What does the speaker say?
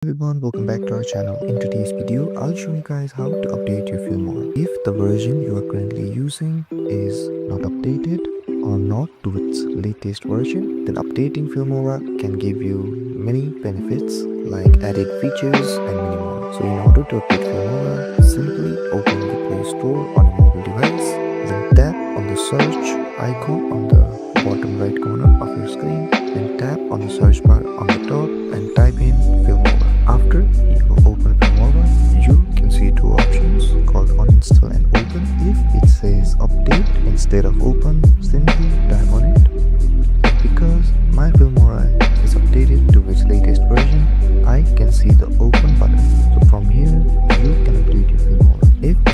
Everyone, welcome back to our channel. In today's video, I'll show you guys how to update your Filmora. If the version you are currently using is not updated or not to its latest version, then updating Filmora can give you many benefits like added features and many more. So in order to update Filmora, simply open the Play Store on a mobile device, then tap on the search icon on the bottom right corner of your screen, then tap on the search bar on the top and type in Filmora. After you open Filmora, you can see two options called uninstall and open. If it says update instead of open, simply tap on it. But because my Filmora is updated to its latest version, I can see the open button. So from here, you can update your Filmora. If